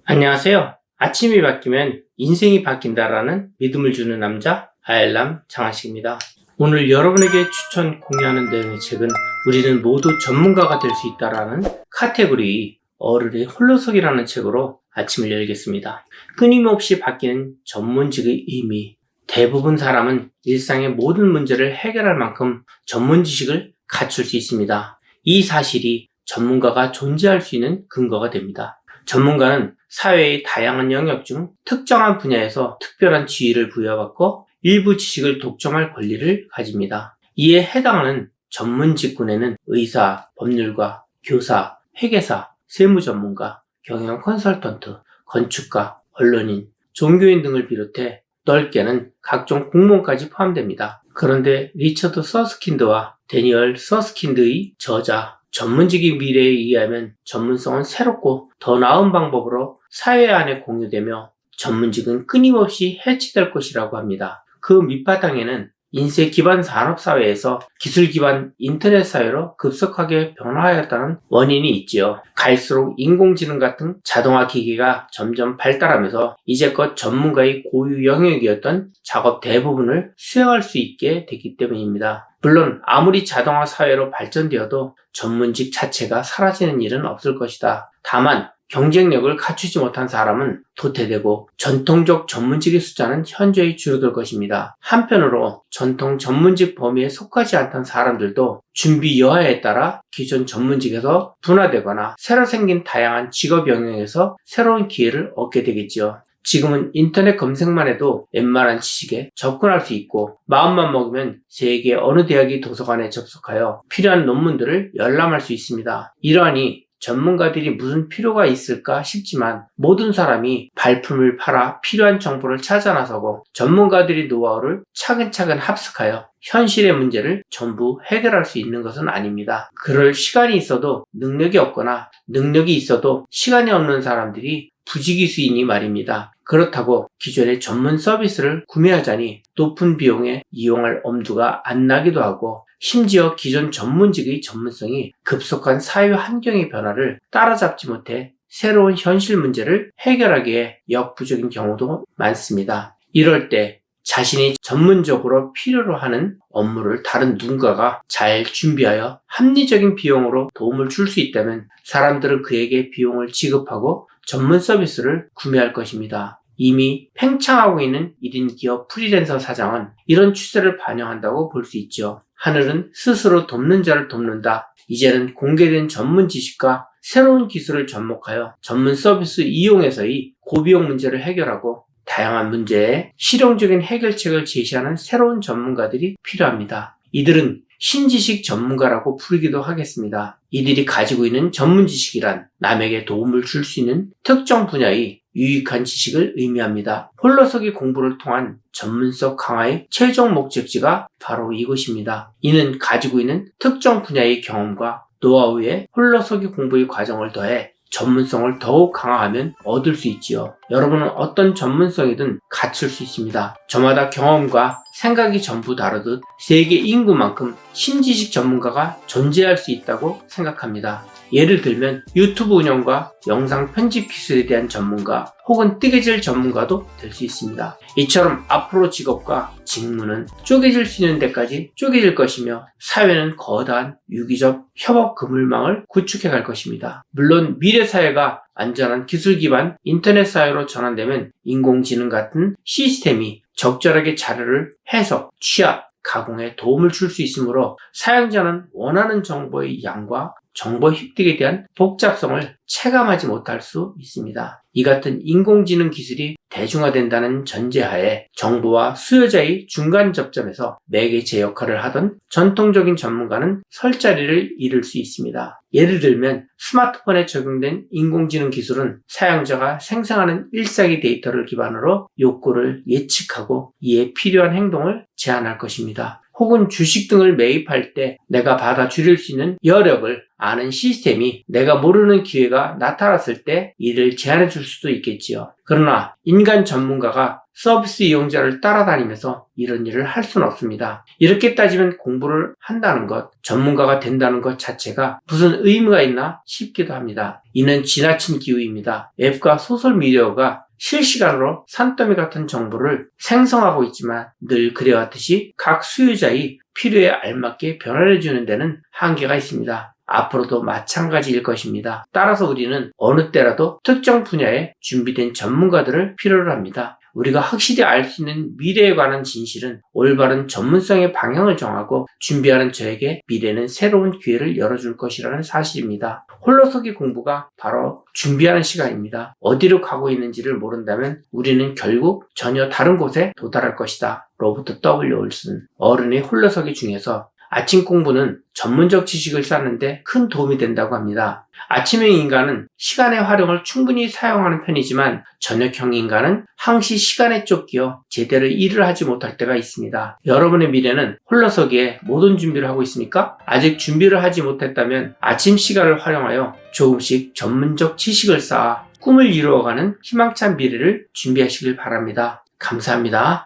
안녕하세요. 아침이 바뀌면 인생이 바뀐다라는 믿음을 주는 남자 아일람 장한식입니다. 오늘 여러분에게 추천 공유하는 내용의 책은 우리는 모두 전문가가 될 수 있다라는 카테고리 어른의 홀로서기라는 책으로 아침을 열겠습니다. 끊임없이 바뀌는 전문직의 의미. 대부분 사람은 일상의 모든 문제를 해결할 만큼 전문 지식을 갖출 수 있습니다. 이 사실이 전문가가 존재할 수 있는 근거가 됩니다. 전문가는 사회의 다양한 영역 중 특정한 분야에서 특별한 지위를 부여받고 일부 지식을 독점할 권리를 가집니다. 이에 해당하는 전문 직군에는 의사, 법률가, 교사, 회계사, 세무 전문가, 경영 컨설턴트, 건축가, 언론인, 종교인 등을 비롯해 넓게는 각종 공무원까지 포함됩니다. 그런데 리처드 서스킨드와 데니얼 서스킨드의 저자 전문직의 미래에 의하면 전문성은 새롭고 더 나은 방법으로 사회 안에 공유되며 전문직은 끊임없이 해치될 것이라고 합니다. 그 밑바탕에는 인쇄 기반 산업사회에서 기술 기반 인터넷 사회로 급속하게 변화하였다는 원인이 있지요. 갈수록 인공지능 같은 자동화 기기가 점점 발달하면서 이제껏 전문가의 고유 영역이었던 작업 대부분을 수행할 수 있게 됐기 때문입니다. 물론 아무리 자동화 사회로 발전되어도 전문직 자체가 사라지는 일은 없을 것이다. 다만 경쟁력을 갖추지 못한 사람은 도태되고 전통적 전문직의 숫자는 현저히 줄어들 것입니다. 한편으로 전통 전문직 범위에 속하지 않던 사람들도 준비 여하에 따라 기존 전문직에서 분화되거나 새로 생긴 다양한 직업 영역에서 새로운 기회를 얻게 되겠지요. 지금은 인터넷 검색만 해도 웬만한 지식에 접근할 수 있고 마음만 먹으면 세계 어느 대학의 도서관에 접속하여 필요한 논문들을 열람할 수 있습니다. 이러하니 전문가들이 무슨 필요가 있을까 싶지만 모든 사람이 발품을 팔아 필요한 정보를 찾아 나서고 전문가들이 노하우를 차근차근 합숙하여 현실의 문제를 전부 해결할 수 있는 것은 아닙니다. 그럴 시간이 있어도 능력이 없거나 능력이 있어도 시간이 없는 사람들이 부지기수이니 말입니다. 그렇다고 기존의 전문 서비스를 구매하자니 높은 비용에 이용할 엄두가 안 나기도 하고 심지어 기존 전문직의 전문성이 급속한 사회 환경의 변화를 따라잡지 못해 새로운 현실 문제를 해결하기에 역부족인 경우도 많습니다. 이럴 때 자신이 전문적으로 필요로 하는 업무를 다른 누군가가 잘 준비하여 합리적인 비용으로 도움을 줄 수 있다면 사람들은 그에게 비용을 지급하고 전문 서비스를 구매할 것입니다. 이미 팽창하고 있는 1인 기업 프리랜서 사장은 이런 추세를 반영한다고 볼 수 있죠. 하늘은 스스로 돕는 자를 돕는다. 이제는 공개된 전문 지식과 새로운 기술을 접목하여 전문 서비스 이용에서의 고비용 문제를 해결하고 다양한 문제에 실용적인 해결책을 제시하는 새로운 전문가들이 필요합니다. 이들은 신지식 전문가라고 부르기도 하겠습니다. 이들이 가지고 있는 전문 지식이란 남에게 도움을 줄 수 있는 특정 분야의 유익한 지식을 의미합니다. 홀로서기 공부를 통한 전문성 강화의 최종 목적지가 바로 이것입니다. 이는 가지고 있는 특정 분야의 경험과 노하우에 홀로서기 공부의 과정을 더해 전문성을 더욱 강화하면 얻을 수 있지요. 여러분은 어떤 전문성이든 갖출 수 있습니다. 저마다 경험과 생각이 전부 다르듯 세계 인구만큼 신지식 전문가가 존재할 수 있다고 생각합니다. 예를 들면 유튜브 운영과 영상 편집 기술에 대한 전문가 혹은 뜨개질 전문가도 될 수 있습니다. 이처럼 앞으로 직업과 직무는 쪼개질 수 있는 데까지 쪼개질 것이며 사회는 거대한 유기적 협업 그물망을 구축해 갈 것입니다. 물론 미래 사회가 안전한 기술 기반 인터넷 사회로 전환되면 인공지능 같은 시스템이 적절하게 자료를 해석, 취합, 가공에 도움을 줄 수 있으므로 사용자는 원하는 정보의 양과 정보 획득에 대한 복잡성을 체감하지 못할 수 있습니다. 이 같은 인공지능 기술이 대중화된다는 전제하에 정보와 수요자의 중간 접점에서 매개체 역할을 하던 전통적인 전문가는 설 자리를 잃을 수 있습니다. 예를 들면 스마트폰에 적용된 인공지능 기술은 사용자가 생성하는 일상의 데이터를 기반으로 욕구를 예측하고 이에 필요한 행동을 제안할 것입니다. 혹은 주식 등을 매입할 때 내가 받아 줄일 수 있는 여력을 아는 시스템이 내가 모르는 기회가 나타났을 때 이를 제한해 줄 수도 있겠지요. 그러나 인간 전문가가 서비스 이용자를 따라다니면서 이런 일을 할 수는 없습니다. 이렇게 따지면 공부를 한다는 것, 전문가가 된다는 것 자체가 무슨 의미가 있나 싶기도 합니다. 이는 지나친 기우입니다. 웹과 소셜미디어가 실시간으로 산더미 같은 정보를 생성하고 있지만 늘 그래왔듯이 각 수요자의 필요에 알맞게 변화를 주는 데는 한계가 있습니다. 앞으로도 마찬가지일 것입니다. 따라서 우리는 어느 때라도 특정 분야에 준비된 전문가들을 필요로 합니다. 우리가 확실히 알 수 있는 미래에 관한 진실은 올바른 전문성의 방향을 정하고 준비하는 저에게 미래는 새로운 기회를 열어줄 것이라는 사실입니다. 홀로서기 공부가 바로 준비하는 시간입니다. 어디로 가고 있는지를 모른다면 우리는 결국 전혀 다른 곳에 도달할 것이다. 로버트 W. 올슨. 어른의 홀로서기 중에서 아침 공부는 전문적 지식을 쌓는데 큰 도움이 된다고 합니다. 아침형 인간은 시간의 활용을 충분히 사용하는 편이지만 저녁형 인간은 항시 시간에 쫓겨 제대로 일을 하지 못할 때가 있습니다. 여러분의 미래는 홀로서기에 모든 준비를 하고 있습니까? 아직 준비를 하지 못했다면 아침 시간을 활용하여 조금씩 전문적 지식을 쌓아 꿈을 이루어가는 희망찬 미래를 준비하시길 바랍니다. 감사합니다.